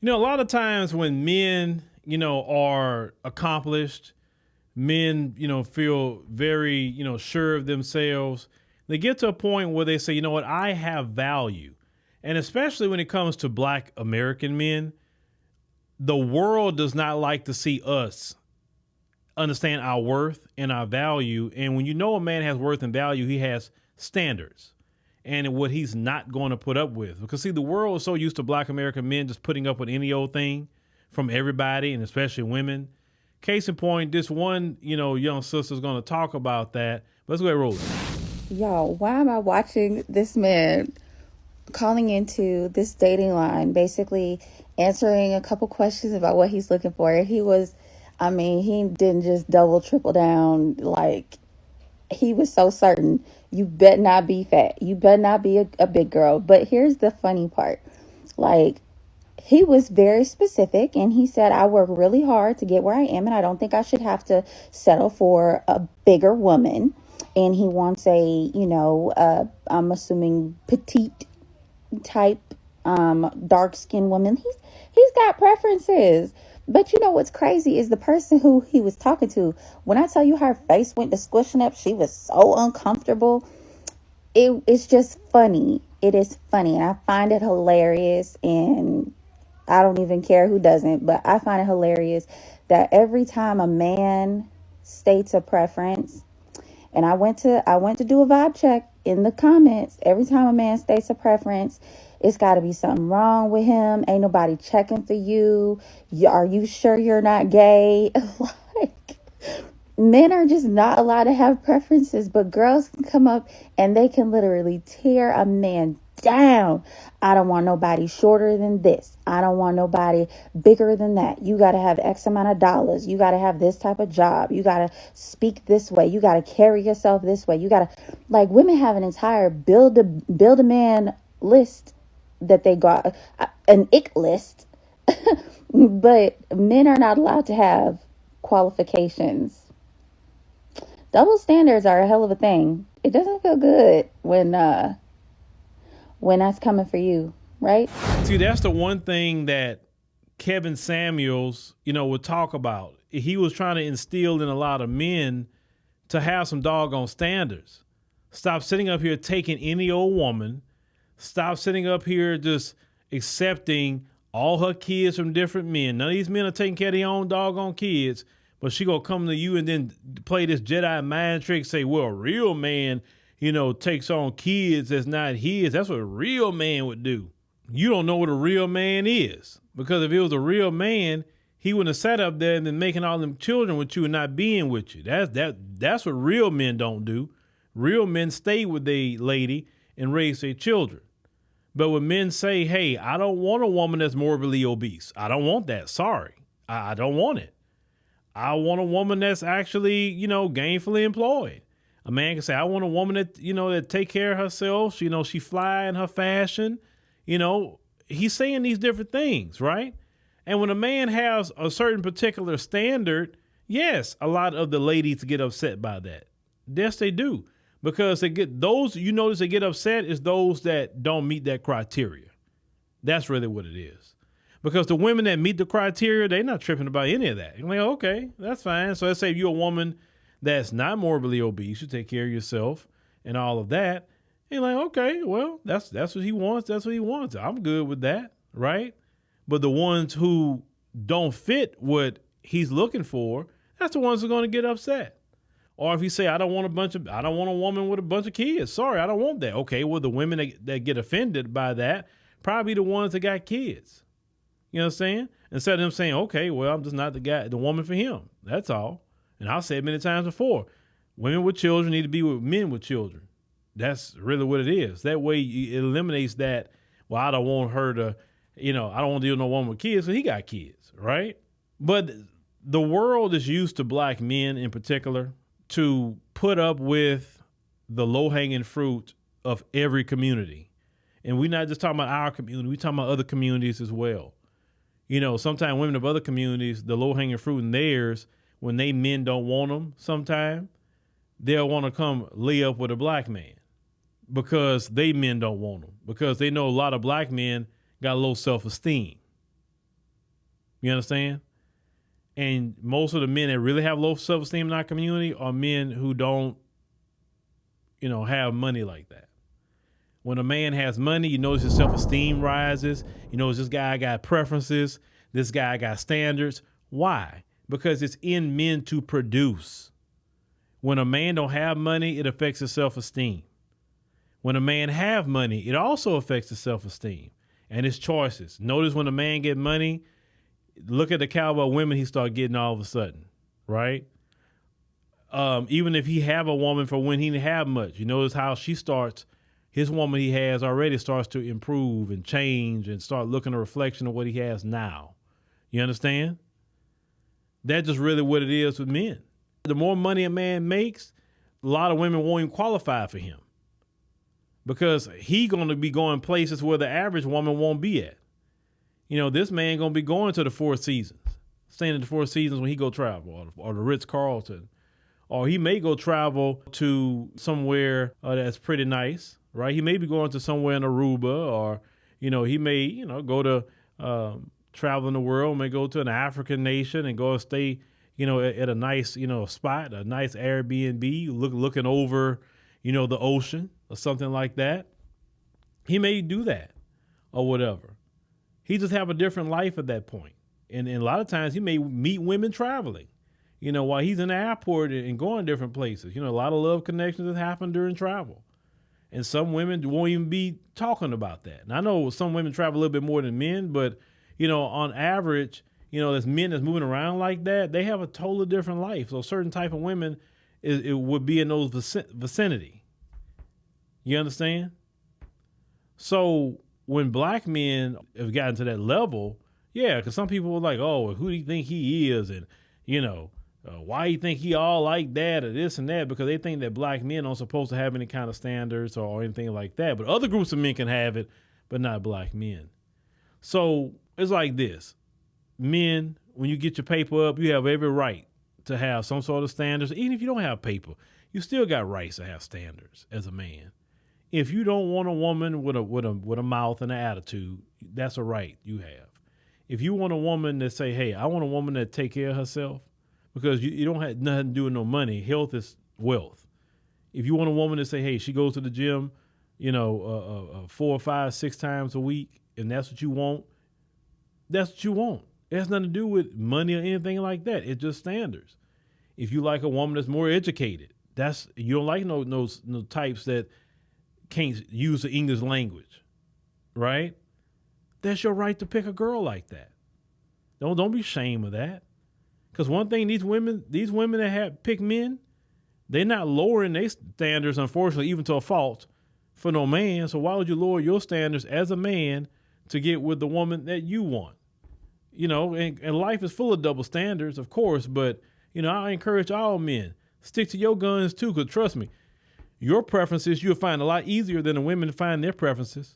A lot of times when men, are accomplished, men, feel very, sure of themselves, they get to a point where they say, you know what, I have value. And especially when it comes to black American men, the world does not like to see us understand our worth and our value. And when you know a man has worth and value, he has standards and what he's not going to put up with. Because see, the world is so used to black American men just putting up with any old thing from everybody and especially women. Case in point, this one, young sister's going to talk about that. But let's go ahead and roll it. Yo, why am I watching this man calling into this dating line, basically answering a couple questions about what he's looking for? He didn't just double, triple down. Like, he was so certain. You bet not be fat. You bet not be a big girl. But here's the funny part. Like, he was very specific and he said, I work really hard to get where I am, and I don't think I should have to settle for a bigger woman. And he wants I'm assuming petite type, dark skinned woman. He's got preferences. But you know what's crazy is the person who he was talking to. When I tell you her face went to squishing up, she was so uncomfortable. It's just funny. It is funny, and I find it hilarious. And I don't even care who doesn't, but I find it hilarious that every time a man states a preference, and I went to do a vibe check in the comments. Every time a man states a preference, it's got to be something wrong with him. Ain't nobody checking for you. Are you sure you're not gay? Like, men are just not allowed to have preferences, but girls can come up and they can literally tear a man down. I don't want nobody shorter than this. I don't want nobody bigger than that. You got to have X amount of dollars. You got to have this type of job. You got to speak this way. You got to carry yourself this way. You got to, like, women have an entire build a man list that they got, an ick list. But men are not allowed to have qualifications. Double standards are a hell of a thing. It doesn't feel good when that's coming for you, right? See, that's the one thing that Kevin Samuels, would talk about. He was trying to instill in a lot of men to have some doggone standards. Stop sitting up here taking any old woman. Stop sitting up here just accepting all her kids from different men. None of these men are taking care of their own doggone kids, but she gonna come to you and then play this Jedi mind trick, say, well, a real man, takes on kids that's not his. That's what a real man would do. You don't know what a real man is, because if it was a real man, he wouldn't have sat up there and then making all them children with you and not being with you. That's what real men don't do. Real men stay with their lady and raise their children. But when men say, hey, I don't want a woman that's morbidly obese. I don't want that. Sorry. I don't want it. I want a woman that's actually, gainfully employed. A man can say, I want a woman that, that take care of herself. She fly in her fashion. He's saying these different things, right? And when a man has a certain particular standard, yes, a lot of the ladies get upset by that. Yes, they do. Because they get those, notice they get upset is those that don't meet that criteria. That's really what it is. Because the women that meet the criteria, they're not tripping about any of that. You're like, okay, that's fine. So let's say you're a woman that's not morbidly obese, you take care of yourself and all of that. And you're like, okay, well, that's what he wants. That's what he wants. I'm good with that, right? But the ones who don't fit what he's looking for, that's the ones who are going to get upset. Or if you say, I don't want a woman with a bunch of kids. Sorry, I don't want that. Okay, well, the women that get offended by that, probably the ones that got kids. You know what I'm saying? Instead of them saying, okay, well, I'm just not the woman for him. That's all. And I've said many times before, women with children need to be with men with children. That's really what it is. That way it eliminates that, well, I don't want her to, I don't want to deal with no woman with kids, so he got kids, right? But the world is used to black men in particular to put up with the low-hanging fruit of every community. And we're not just talking about our community, we're talking about other communities as well. Sometimes women of other communities, the low-hanging fruit in theirs, when they men don't want them sometime, they'll want to come lay up with a black man because they men don't want them, because they know a lot of black men got low self-esteem. You understand? And most of the men that really have low self-esteem in our community are men who don't, have money like that. When a man has money, you notice his self-esteem rises. You notice this guy got preferences. This guy got standards. Why? Because it's in men to produce. When a man don't have money, it affects his self-esteem. When a man have money, it also affects his self-esteem and his choices. Notice when a man get money, look at the caliber of women he start getting all of a sudden, right? Even if he have a woman for when he didn't have much, you notice how she starts, his woman he has already starts to improve and change and start looking a reflection of what he has now. You understand? That's just really what it is with men. The more money a man makes, a lot of women won't even qualify for him because he going to be going places where the average woman won't be at. This man going to be going to the Four Seasons, staying at the Four Seasons when he go travel, or the Ritz-Carlton, or he may go travel to somewhere that's pretty nice, right? He may be going to somewhere in Aruba, or, he may, go to travel in the world, may go to an African nation and go and stay, at a nice, spot, a nice Airbnb, looking over, the ocean or something like that. He may do that or whatever. He just have a different life at that point. And a lot of times he may meet women traveling, while he's in the airport and going different places. A lot of love connections that happen during travel. And some women won't even be talking about that. And I know some women travel a little bit more than men, but, on average, as men that's moving around like that, they have a totally different life. So certain type of women, it would be in those vicinity. You understand? So when black men have gotten to that level, yeah, because some people were like, oh, who do you think he is? And, why do you think he all like that or this and that? Because they think that black men aren't supposed to have any kind of standards or anything like that. But other groups of men can have it, but not black men. So it's like this. Men, when you get your paper up, you have every right to have some sort of standards. Even if you don't have paper, you still got rights to have standards as a man. If you don't want a woman with a mouth and an attitude, that's a right you have. If you want a woman that say, hey, I want a woman that take care of herself, because you don't have nothing to do with no money. Health is wealth. If you want a woman to say, hey, she goes to the gym, 4, 5, 6 times a week, and that's what you want, that's what you want. It has nothing to do with money or anything like that. It's just standards. If you like a woman that's more educated, you don't like no types that can't use the English language, right? That's your right to pick a girl like that. Don't be ashamed of that. Because one thing, these women that have picked men, they're not lowering their standards, unfortunately, even to a fault for no man. So why would you lower your standards as a man to get with the woman that you want? And life is full of double standards, of course, but, I encourage all men, stick to your guns too, because trust me, your preferences, you'll find a lot easier than the women to find their preferences.